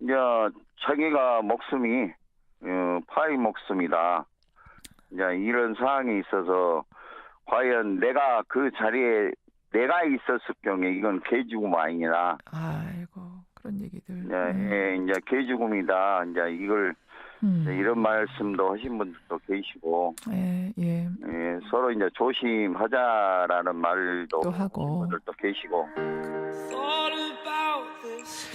이제 자기가 목숨이 파이 목숨이다. 이제 이런 상황이 있어서 과연 내가 그 자리에 내가 있었을 경우에 이건 개죽음 아니냐. 아이고 그런 얘기들. 이제 개죽음이다. 이제 이걸 이제 이런 말씀도 하신 분들도 계시고, 예. 서로 이제 조심하자라는 말도 또 하고. 하신 분들도 계시고.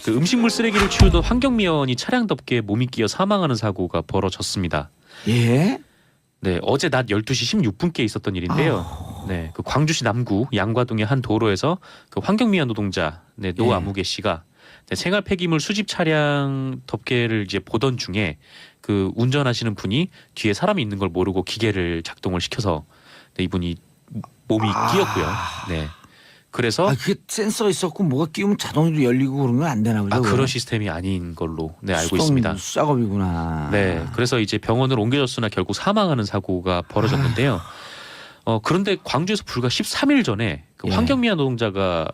그 음식물 쓰레기를 치우던 환경미화원이 차량 덮개에 몸이 끼어 사망하는 사고가 벌어졌습니다. 예? 네, 어제 낮 12시 16분께 있었던 일인데요. 네, 그 광주시 남구 양과동의 한 도로에서 그 환경미화 노동자 노아무개 씨가 생활 폐기물 수집 차량 덮개를 이제 보던 중에 그 운전하시는 분이 뒤에 사람이 있는 걸 모르고 기계를 작동을 시켜서 이분이 몸이 끼었고요. 네. 그래서 그게 센서 있었고 뭐가 끼우면 자동으로 열리고 그런 건 안 되나 보죠. 그런 시스템이 아닌 걸로 알고 있습니다. 작업이구나. 네, 그래서 이제 병원을 옮겨졌으나 결국 사망하는 사고가 벌어졌는데요. 그런데 광주에서 불과 13일 전에 그 환경미화 노동자가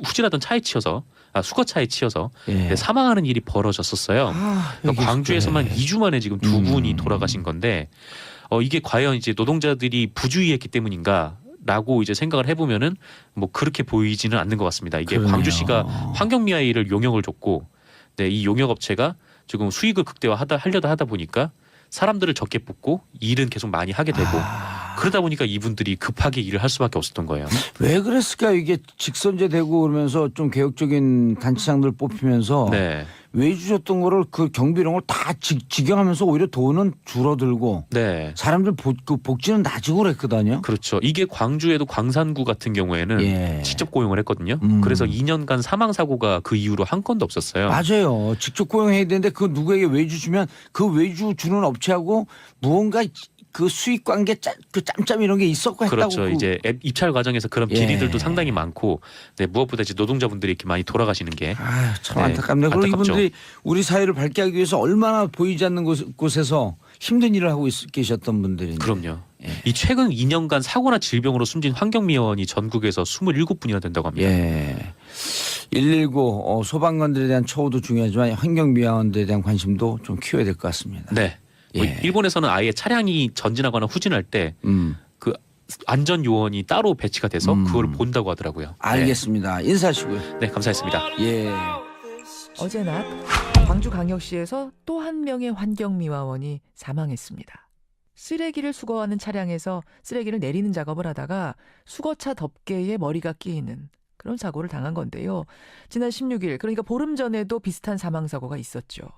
후진하던 차에 치여서 수거차에 치여서 사망하는 일이 벌어졌었어요. 그러니까 광주에서만 2주 만에 지금 두 분이 돌아가신 건데 이게 과연 이제 노동자들이 부주의했기 때문인가? 라고 이제 생각을 해보면은 뭐 그렇게 보이지는 않는 것 같습니다. 이게 그러네요. 광주시가 환경미화 일을 용역을 줬고, 이 용역 업체가 지금 수익을 극대화하려다 하다 보니까 사람들을 적게 뽑고 일은 계속 많이 하게 되고 그러다 보니까 이분들이 급하게 일을 할 수밖에 없었던 거예요. 왜 그랬을까? 이게 직선제 되고 그러면서 좀 개혁적인 단체장들 뽑히면서 외주 줬던 거를 그 경비용을 다 직영하면서 오히려 돈은 줄어들고 사람들 복지는 낮이고 그랬거든요. 그렇죠. 이게 광주에도 광산구 같은 경우에는 직접 고용을 했거든요. 그래서 2년간 사망 사고가 그 이후로 한 건도 없었어요. 맞아요. 직접 고용해야 되는데 그 누구에게 외주 주면 그 외주 주는 업체하고 무언가 그 수익 관계 그 짬짬 이런 게 있었고 했다고. 그렇죠. 이제 입찰 과정에서 그런 비리들도 상당히 많고, 무엇보다 이제 노동자분들이 이렇게 많이 돌아가시는 게 참 안타깝네요. 그리고 이분들이 우리 사회를 밝게 하기 위해서 얼마나 보이지 않는 곳에서 힘든 일을 하고 계셨던 분들인데. 그럼요. 이 최근 2년간 사고나 질병으로 숨진 환경미화원이 전국에서 27분이나 된다고 합니다. 119 소방관들에 대한 처우도 중요하지만 환경미화원들에 대한 관심도 좀 키워야 될 것 같습니다. 네. 일본에서는 아예 차량이 전진하거나 후진할 때 그 안전 요원이 따로 배치가 돼서 그걸 본다고 하더라고요. 알겠습니다. 인사하시고요. 네, 감사했습니다. 어제 낮 광주광역시에서 또 한 명의 환경미화원이 사망했습니다. 쓰레기를 수거하는 차량에서 쓰레기를 내리는 작업을 하다가 수거차 덮개에 머리가 끼이는 그런 사고를 당한 건데요. 지난 16일, 그러니까 보름 전에도 비슷한 사망사고가 있었죠.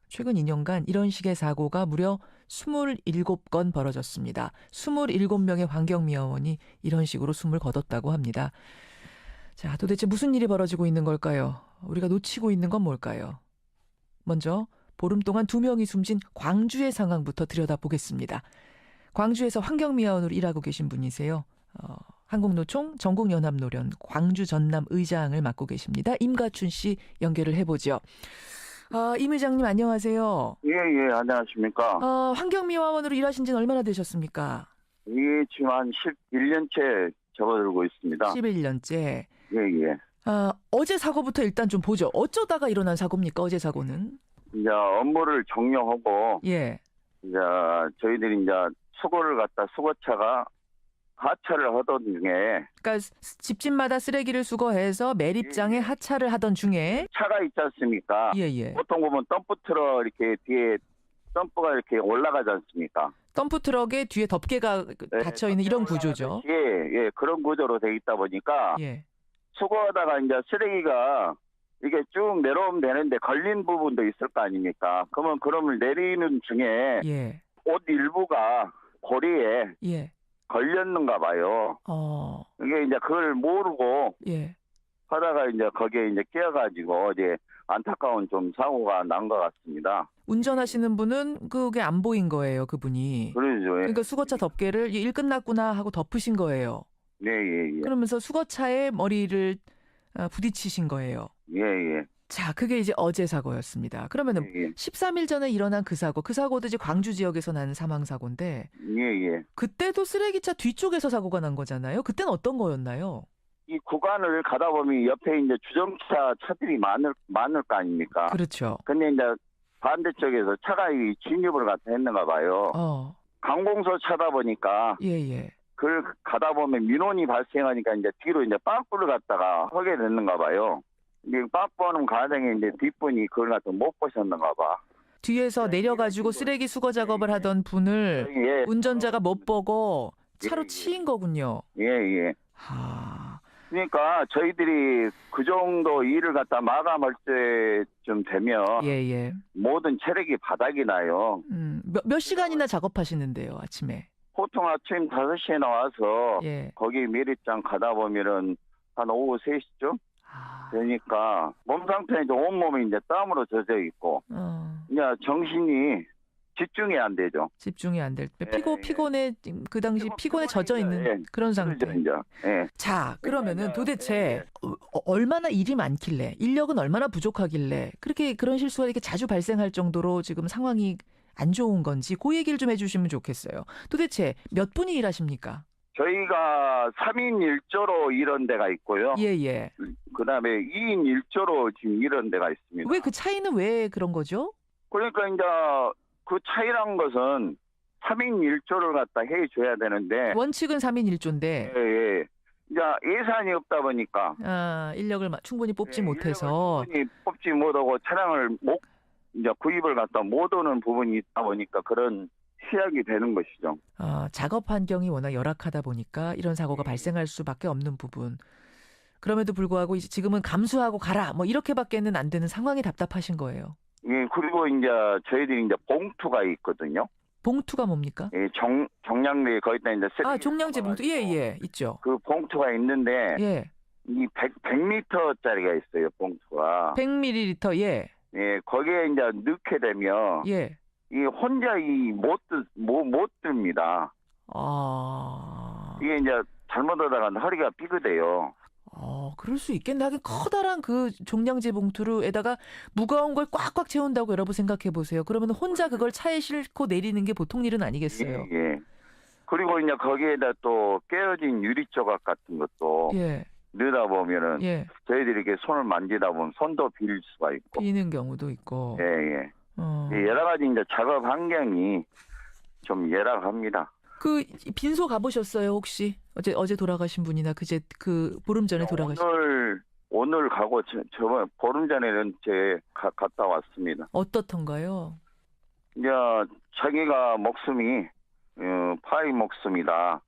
최근 2년간 이런 식의 사고가 무려 27건 벌어졌습니다. 27명의 환경미화원이 이런 식으로 숨을 거뒀다고 합니다. 자, 도대체 무슨 일이 벌어지고 있는 걸까요? 우리가 놓치고 있는 건 뭘까요? 먼저 보름 동안 2명이 숨진 광주의 상황부터 들여다보겠습니다. 광주에서 환경미화원으로 일하고 계신 분이세요. 한국노총 전국연합노련 광주 전남 의장을 맡고 계십니다. 임가춘 씨 연결을 해보죠. 임 의장님 안녕하세요. 예, 안녕하십니까. 환경미화원으로 일하신 지는 얼마나 되셨습니까? 이게 지금 한 11년째 접어들고 있습니다. 11년째. 예. 어제 사고부터 일단 좀 보죠. 어쩌다가 일어난 사고입니까? 어제 사고는? 이제 업무를 종료하고 이제 저희들이 이제 수거차가 하차를 하던 중에, 그러니까 집집마다 쓰레기를 수거해서 매립장에 하차를 하던 중에 차가 있지 않습니까? 보통 보면 덤프트럭 이렇게 뒤에 덤프가 이렇게 올라가지 않습니까? 덤프 트럭에 뒤에 덮개가 닫혀 있는 이런 구조죠. 그런 구조로 돼 있다 보니까 수거하다가 이제 쓰레기가 이게 쭉 내려오면 되는데 걸린 부분도 있을 거 아닙니까? 그러면 내리는 중에 옷 일부가 고리에 걸렸는가 봐요. 이게 이제 그걸 모르고 하다가 이제 거기에 이제 끼어가지고 이제 안타까운 좀 사고가 난 것 같습니다. 운전하시는 분은 그게 안 보인 거예요, 그분이. 그러죠. 그러니까 수거차 덮개를 일 끝났구나 하고 덮으신 거예요. 그러면서 수거차에 머리를 부딪히신 거예요. 자, 그게 이제 어제 사고였습니다. 그러면은 13일 전에 일어난 그 사고도 이제 광주 지역에서 난 사망 사고인데. 그때도 쓰레기차 뒤쪽에서 사고가 난 거잖아요. 그때는 어떤 거였나요? 이 구간을 가다 보면 옆에 이제 주정차 차들이 많을 거 아닙니까? 그렇죠. 근데 이제 반대쪽에서 차가 진입을 갖다 했는가 봐요. 관공서 차다 보니까. 예. 그걸 가다 보면 민원이 발생하니까 이제 뒤로 이제 빠꾸를 갖다가 하게 됐는가 봐요. 이제 빠꾸 하는 과정에 이제 뒷분이 그걸 갖다 못 보셨는가 봐. 뒤에서 내려가지고 쓰레기 수거 작업을 하던 분을 운전자가 못 보고 차로 치인 거군요. 예. 그러니까 저희들이 그 정도 일을 갖다 마감할 때쯤 되면 모든 체력이 바닥이 나요. 몇 시간이나 작업하시는데요, 아침에? 보통 아침 5시에 나와서 거기 미리장 가다 보면은 한 오후 3시쯤 되니까 몸 상태는 이제 온몸이 이제 땀으로 젖어 있고 이제 정신이 집중이 안 되죠. 집중이 안 될 때 피곤해 그 당시 피곤에 젖어 있는 그런 상태. 자, 그러면은 도대체 얼마나 일이 많길래 인력은 얼마나 부족하길래 그런 실수가 이렇게 자주 발생할 정도로 지금 상황이 안 좋은 건지 그 얘기를 좀 해주시면 좋겠어요. 도대체 몇 분이 일하십니까? 저희가 3인 1조로 이런 데가 있고요. 예. 그다음에 2인 1조로 지금 이런 데가 있습니다. 왜 그 차이는 왜 그런 거죠? 그러니까 이제 그 차이란 것은 3인 1조를 갖다 해줘야 되는데 원칙은 3인 1조인데 예. 이제 예산이 없다 보니까 인력을 충분히 뽑지 못해서 충분히 뽑지 못하고 차량을 이제 구입을 갖다 못 오는 부분이 있다 보니까 그런 시약이 되는 것이죠. 작업 환경이 워낙 열악하다 보니까 이런 사고가 발생할 수밖에 없는 부분. 그럼에도 불구하고 이제 지금은 감수하고 가라 뭐 이렇게밖에는 안 되는 상황이 답답하신 거예요. 예, 그리고 이제 저희들이 이제 봉투가 있거든요. 봉투가 뭡니까? 예, 종량제 거기다 이제 종량제 봉투 있죠. 그 봉투가 있는데 이 100m짜리가 있어요, 봉투가. 100ml 예, 거기에 이제 넣게 되면 이 혼자 못 듭니다. 이게 이제 잘못하다가 허리가 삐그대요. 그럴 수 있겠네. 하긴 커다란 그 종량제 봉투로에다가 무거운 걸 꽉꽉 채운다고 여러분 생각해 보세요. 그러면 혼자 그걸 차에 싣고 내리는 게 보통 일은 아니겠어요. 예. 그리고 이제 거기에다 또 깨어진 유리 조각 같은 것도 넣다 보면은 저희들이 이렇게 손을 만지다 보면 손도 빌 수가 있고. 비는 경우도 있고. 예. 여러 가지 이제 작업 환경이 좀 열악합니다. 그 빈소 가보셨어요 혹시? 어제 돌아가신 분이나 그 보름 전에 돌아가신. 오늘 가고 저번 보름 전에는 갔다 왔습니다. 어떻던가요? 이제 자기가 목숨이 파이 목숨이다.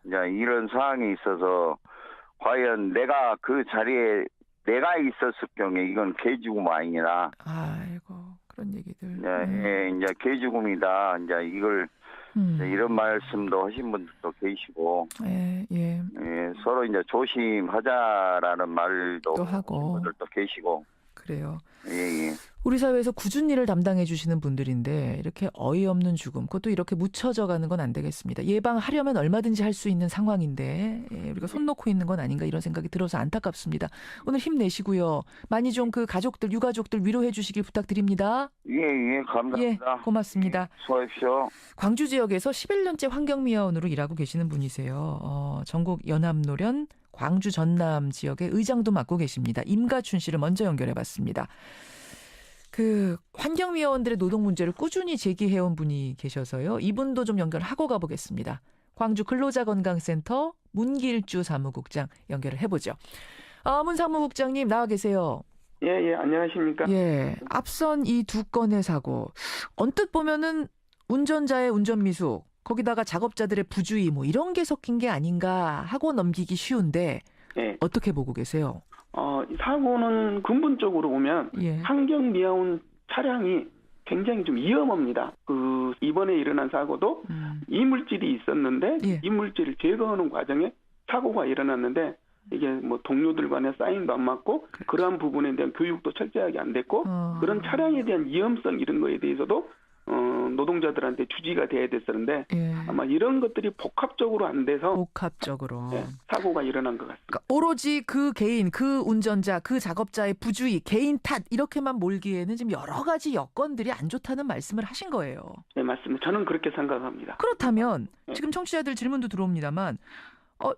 이제 이런 상황이 있어서 과연 내가 그 자리에 내가 있었을 경우에 이건 개죽음 아니냐. 아이고 그런 얘기들. 이제 개죽음이다. 이제 이걸 이런 말씀도 하신 분들도 계시고, 서로 이제 조심하자라는 말도 또 하고 분들도 계시고. 그래요. 예. 우리 사회에서 굳은 일을 담당해 주시는 분들인데 이렇게 어이없는 죽음, 그것도 이렇게 묻혀져 가는 건 안 되겠습니다. 예방하려면 얼마든지 할 수 있는 상황인데 우리가 손 놓고 있는 건 아닌가 이런 생각이 들어서 안타깝습니다. 오늘 힘내시고요. 많이 좀 그 가족들, 유가족들 위로해 주시길 부탁드립니다. 예, 감사합니다. 고맙습니다. 수고하십시오. 광주 지역에서 11년째 환경미화원으로 일하고 계시는 분이세요. 전국 연합노련 광주 전남 지역의 의장도 맡고 계십니다. 임가춘 씨를 먼저 연결해봤습니다. 그 환경미화원들의 노동 문제를 꾸준히 제기해온 분이 계셔서요. 이분도 좀 연결하고 가보겠습니다. 광주 근로자건강센터 문길주 사무국장 연결을 해보죠. 문 사무국장님 나와 계세요. 예, 안녕하십니까. 앞선 이 두 건의 사고 언뜻 보면은 운전자의 운전미숙 거기다가 작업자들의 부주의 뭐 이런 게 섞인 게 아닌가 하고 넘기기 쉬운데 어떻게 보고 계세요? 이 사고는 근본적으로 보면 환경미화원 차량이 굉장히 좀 위험합니다. 이번에 일어난 사고도 이물질이 있었는데 이물질을 제거하는 과정에 사고가 일어났는데 이게 뭐 동료들 간에 사인도 안 맞고 그러한 부분에 대한 교육도 철저하게 안 됐고 그런 차량에 대한 위험성 이런 거에 대해서도 노동자들한테 주지가 돼야 됐었는데 아마 이런 것들이 복합적으로 안 돼서 사고가 일어난 것 같습니다. 그러니까 오로지 그 개인, 그 운전자, 그 작업자의 부주의, 개인 탓 이렇게만 몰기에는 지금 여러 가지 여건들이 안 좋다는 말씀을 하신 거예요. 네, 맞습니다. 저는 그렇게 생각합니다. 그렇다면 지금 청취자들 질문도 들어옵니다만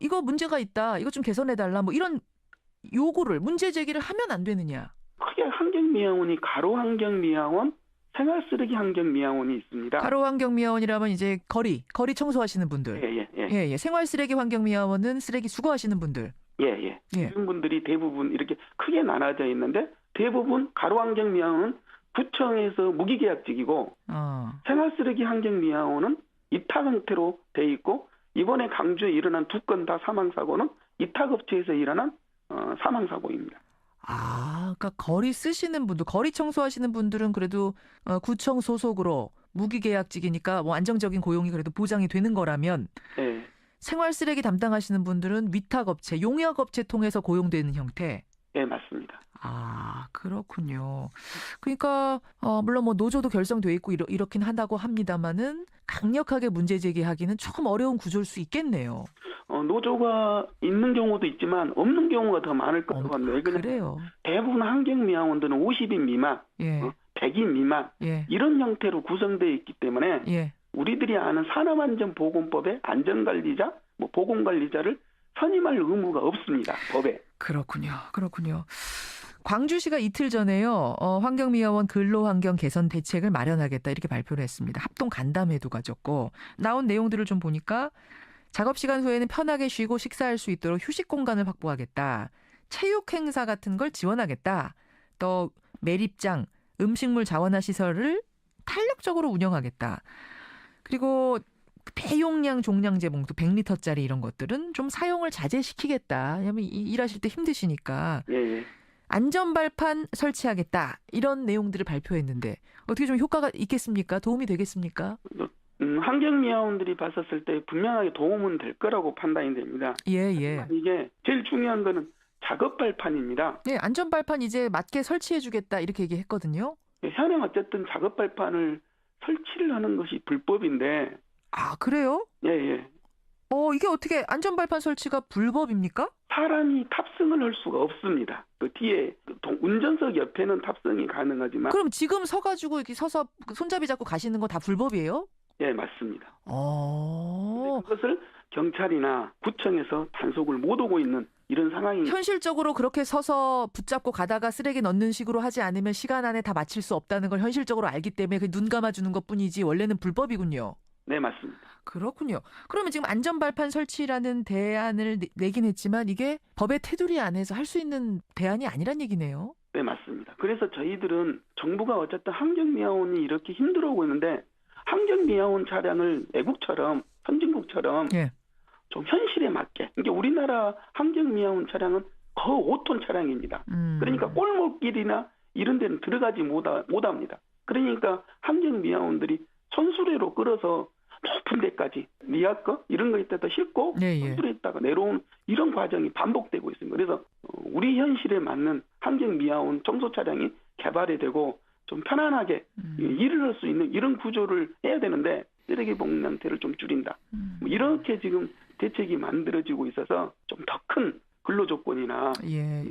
이거 문제가 있다. 이거 좀 개선해달라. 뭐 이런 요구를 문제 제기를 하면 안 되느냐? 크게 환경미화원이 가로환경미화원, 생활쓰레기 환경미화원이 있습니다. 가로환경미화원이라면 이제 거리 청소하시는 분들. 예. 생활쓰레기 환경미화원은 쓰레기 수거하시는 분들. 예. 이런 분들이 대부분 이렇게 크게 나눠져 있는데 대부분 가로환경미화원은 구청에서 무기계약직이고 생활쓰레기 환경미화원은 이탁 형태로 돼 있고 이번에 강주에 일어난 2건 다 사망사고는 이탁업체에서 일어난 사망사고입니다. 그러니까 거리 쓰시는 분들, 거리 청소하시는 분들은 그래도 구청 소속으로 무기계약직이니까 뭐 안정적인 고용이 그래도 보장이 되는 거라면 네. 생활쓰레기 담당하시는 분들은 위탁업체, 용역업체 통해서 고용되는 형태. 네, 맞습니다. 그렇군요. 그러니까 물론 뭐 노조도 결성돼 있고 이렇긴 한다고 합니다만은 강력하게 문제 제기하기는 조금 어려운 구조일 수 있겠네요. 노조가 있는 경우도 있지만 없는 경우가 더 많을 것 같네요. 그래요. 대부분 환경미화원들은 50인 미만, 100인 미만 이런 형태로 구성되어 있기 때문에 우리들이 아는 산업안전보건법의 안전관리자, 보건관리자를 선임할 의무가 없습니다. 법에. 그렇군요. 광주시가 이틀 전에요. 환경미화원 근로환경 개선 대책을 마련하겠다 이렇게 발표를 했습니다. 합동 간담회도 가졌고 나온 내용들을 좀 보니까 작업시간 후에는 편하게 쉬고 식사할 수 있도록 휴식 공간을 확보하겠다. 체육 행사 같은 걸 지원하겠다. 또 매립장, 음식물 자원화 시설을 탄력적으로 운영하겠다. 그리고 대용량 종량제 봉투 100리터짜리 이런 것들은 좀 사용을 자제시키겠다. 왜냐하면 일하실 때 힘드시니까. 안전발판 설치하겠다. 이런 내용들을 발표했는데 어떻게 좀 효과가 있겠습니까? 도움이 되겠습니까? 환경미화원들이 봤었을 때 분명하게 도움은 될 거라고 판단이 됩니다. 예. 이게 제일 중요한 거는 작업발판입니다. 네, 안전발판 이제 맞게 설치해주겠다 이렇게 얘기했거든요. 현행 어쨌든 작업발판을 설치를 하는 것이 불법인데. 그래요? 예. 이게 어떻게 안전발판 설치가 불법입니까? 사람이 탑승을 할 수가 없습니다. 그 뒤에 운전석 옆에는 탑승이 가능하지만. 그럼 지금 서가지고 이렇게 서서 손잡이 잡고 가시는 거 다 불법이에요? 예, 맞습니다. 근데 그것을 경찰이나 구청에서 단속을 못 오고 있는 이런 상황입니다. 현실적으로 그렇게 서서 붙잡고 가다가 쓰레기 넣는 식으로 하지 않으면 시간 안에 다 마칠 수 없다는 걸 현실적으로 알기 때문에 눈 감아주는 것뿐이지 원래는 불법이군요. 네, 맞습니다. 그렇군요. 그러면 지금 안전발판 설치라는 대안을 내긴 했지만 이게 법의 테두리 안에서 할 수 있는 대안이 아니란 얘기네요. 네, 맞습니다. 그래서 저희들은 정부가 어쨌든 환경미화원이 이렇게 힘들어오고 있는데 환경미화원 차량을 외국처럼 선진국처럼 좀 현실에 맞게. 그러니까 우리나라 환경미화원 차량은 거의 5톤 차량입니다. 그러니까 골목길이나 이런 데는 들어가지 못합니다. 그러니까 환경미화원들이 손수레로 끌어서 높은 데까지 리아커 이런 거 있다가 싣고 손수레에다가 내려오는 이런 과정이 반복되고 있습니다. 그래서 우리 현실에 맞는 환경미화원 청소 차량이 개발이 되고 좀 편안하게 일을 할 수 있는 이런 구조를 해야 되는데 쓰레기 봉낭태를 좀 줄인다. 이렇게 지금 대책이 만들어지고 있어서 좀 더 큰 근로조건이나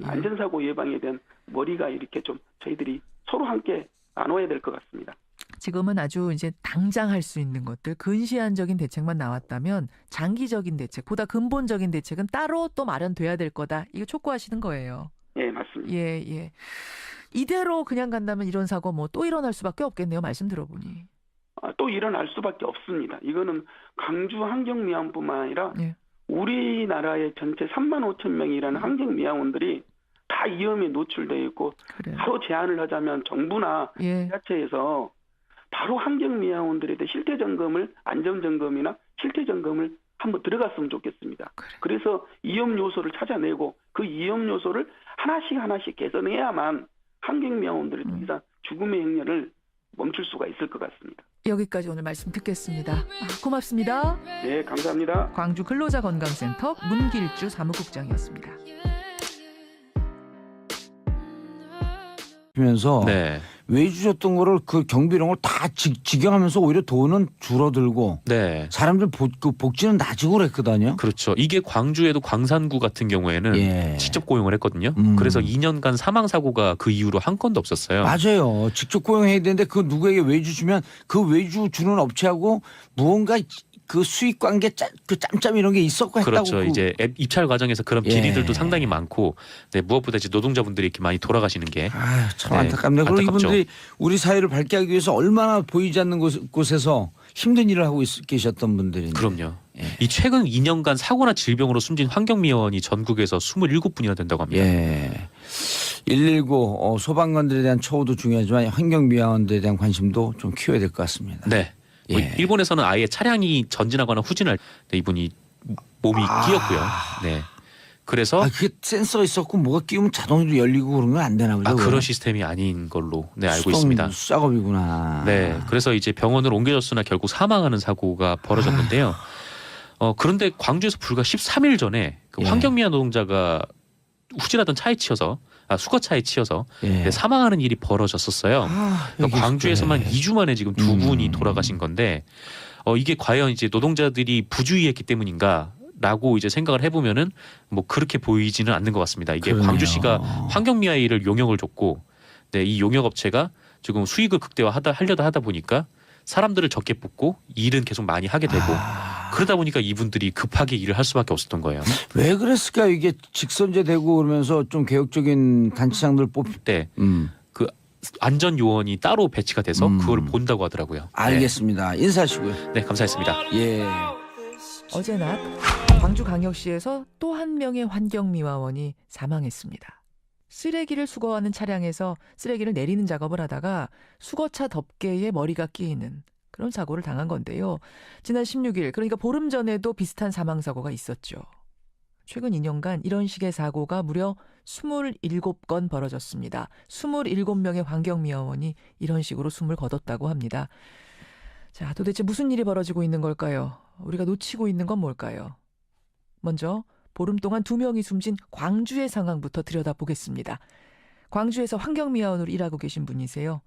안전사고 예방에 대한 머리가 이렇게 좀 저희들이 서로 함께 나눠야 될 것 같습니다. 지금은 아주 이제 당장 할 수 있는 것들, 근시안적인 대책만 나왔다면 장기적인 대책, 보다 근본적인 대책은 따로 또 마련돼야 될 거다. 이거 촉구하시는 거예요. 예, 맞습니다. 예. 이대로 그냥 간다면 이런 사고 또 일어날 수밖에 없겠네요. 말씀 들어보니. 또 일어날 수밖에 없습니다. 이거는 강주 환경미화원뿐만 아니라 우리나라의 전체 3만 5천 명이라는 환경미화원들이 다 위험에 노출되어 있고 바로 제안을 하자면 정부나 지자체에서 바로 환경미화원들에 대해 실태점검을 안전점검이나 실태점검을 한번 들어갔으면 좋겠습니다. 그래서 위험 요소를 찾아내고 그 위험 요소를 하나씩 개선해야만 환경미화원들이 더 이상 죽음의 행렬을 멈출 수가 있을 것 같습니다. 여기까지 오늘 말씀 듣겠습니다. 고맙습니다. 네, 감사합니다. 광주 근로자건강센터 문길주 사무국장이었습니다. 면서 외주 줬던 거를 그 경비용을 다 직영하면서 오히려 돈은 줄어들고 사람들 복지는 낮이고 그랬거든요. 그렇죠. 이게 광주에도 광산구 같은 경우에는 직접 고용을 했거든요. 그래서 2년간 사망 사고가 그 이후로 한 건도 없었어요. 맞아요. 직접 고용해야 되는데 그 누구에게 외주 주면 그 외주 주는 업체하고 무언가 그 수익 관계 그 짬짬 이런 게 있었고 했다고. 그렇죠. 이제 입찰 과정에서 그런 비리들도 상당히 많고, 네, 무엇보다 이제 노동자분들이 이렇게 많이 돌아가시는 게 참 안타깝네요. 그리고 이분들이 우리 사회를 밝게 하기 위해서 얼마나 보이지 않는 곳에서 힘든 일을 하고 계셨던 분들인데. 그럼요. 이 최근 2년간 사고나 질병으로 숨진 환경미화원이 전국에서 27분이나 된다고 합니다. 119 소방관들에 대한 처우도 중요하지만 환경미화원들에 대한 관심도 좀 키워야 될 것 같습니다. 네. 뭐 일본에서는 아예 차량이 전진하거나 후진할 때 이분이 몸이 끼었고요. 네. 그래서 그게 센서가 있었고 뭐가 끼우면 자동으로 열리고 그런 건 안 되나 보죠. 그런 시스템이 아닌 걸로 알고 있습니다. 수작업이구나. 네. 그래서 이제 병원을 옮겨졌으나 결국 사망하는 사고가 벌어졌는데요. 그런데 광주에서 불과 13일 전에 그 환경미화 노동자가 후진하던 차에 치여서 수거차에 치여서 사망하는 일이 벌어졌었어요. 그러니까 광주에서만 2주 만에 지금 2분이 돌아가신 건데 이게 과연 이제 노동자들이 부주의했기 때문인가라고 이제 생각을 해보면은 뭐 그렇게 보이지는 않는 것 같습니다. 이게 그러네요. 광주시가 환경미화 일을 용역을 줬고, 네, 이 용역업체가 지금 수익을 극대화하려다 하다 보니까 사람들을 적게 뽑고 일은 계속 많이 하게 되고 그러다 보니까 이분들이 급하게 일을 할 수밖에 없었던 거예요. 왜 그랬을까요? 이게 직선제 되고 그러면서 좀 개혁적인 단체장들 뽑힐 때 그 안전 요원이 따로 배치가 돼서 그걸 본다고 하더라고요. 알겠습니다. 인사하시고요. 네, 감사했습니다. 어제 낮 광주광역시에서 또 한 명의 환경미화원이 사망했습니다. 쓰레기를 수거하는 차량에서 쓰레기를 내리는 작업을 하다가 수거차 덮개에 머리가 끼이는 그런 사고를 당한 건데요. 지난 16일, 그러니까 보름 전에도 비슷한 사망사고가 있었죠. 최근 2년간 이런 식의 사고가 무려 27건 벌어졌습니다. 27명의 환경미화원이 이런 식으로 숨을 거뒀다고 합니다. 자, 도대체 무슨 일이 벌어지고 있는 걸까요? 우리가 놓치고 있는 건 뭘까요? 먼저 보름 동안 2명이 숨진 광주의 상황부터 들여다보겠습니다. 광주에서 환경미화원으로 일하고 계신 분이세요.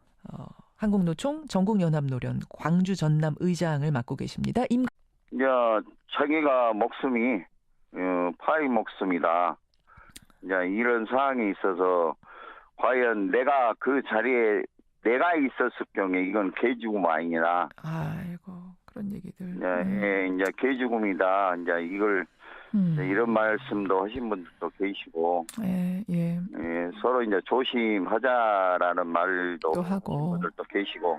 한국노총 전국연합노련 광주 전남 의장을 맡고 계십니다. 자기가 목숨이 파이 목숨이다. 이런 상황이 있어서 과연 내가 그 자리에 내가 있었을 경우에 이건 개죽음 아니냐. 아이고, 그런 얘기들. 이제 개죽음이다. 이걸 이런 말씀도 하신 분들도 계시고, 서로 이제 조심하자라는 말도 하고 분들도 계시고.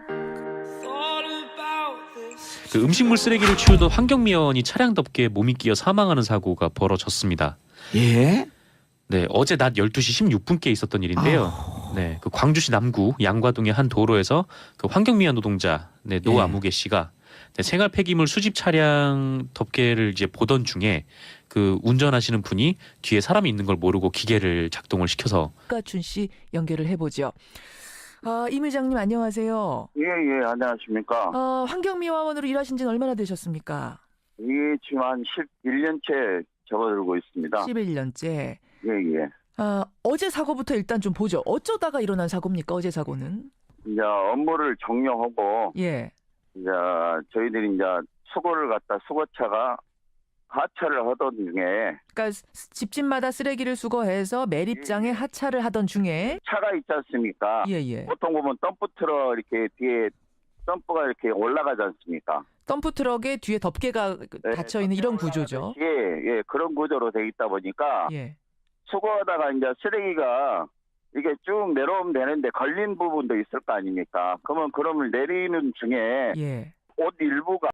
그 음식물 쓰레기를 치우던 환경미화원이 차량 덮개에 몸이 끼어 사망하는 사고가 벌어졌습니다. 네, 어제 낮 12시 16분께 있었던 일인데요. 네, 그 광주시 남구 양과동의 한 도로에서 그 환경미화 노동자 노아무개 씨가 생활 폐기물 수집 차량 덮개를 이제 보던 중에 그 운전하시는 분이 뒤에 사람이 있는 걸 모르고 기계를 작동을 시켜서 가춘 씨 연결을 해보죠. 임 의장님 안녕하세요. 예, 안녕하십니까. 환경미화원으로 일하신 지는 얼마나 되셨습니까? 이게 지금 한 11년째 접어들고 있습니다. 11년째. 예. 어제 사고부터 일단 좀 보죠. 어쩌다가 일어난 사고입니까? 어제 사고는? 이제 업무를 종료하고 이제 저희들이 이제 수거를 갖다 수거차가 하차를 하던 중에, 그러니까 집집마다 쓰레기를 수거해서 매립장에 하차를 하던 중에 차가 있지 않습니까? 보통 보면 덤프트럭 이렇게 뒤에 덤프가 이렇게 올라가지 않습니까? 덤프트럭에 뒤에 덮개가 닫혀 있는 이런 구조죠. 그런 구조로 돼 있다 보니까 수거하다가 이제 쓰레기가 이게 쭉 내려오면 되는데 걸린 부분도 있을 거 아닙니까? 그러면 내리는 중에 옷 일부가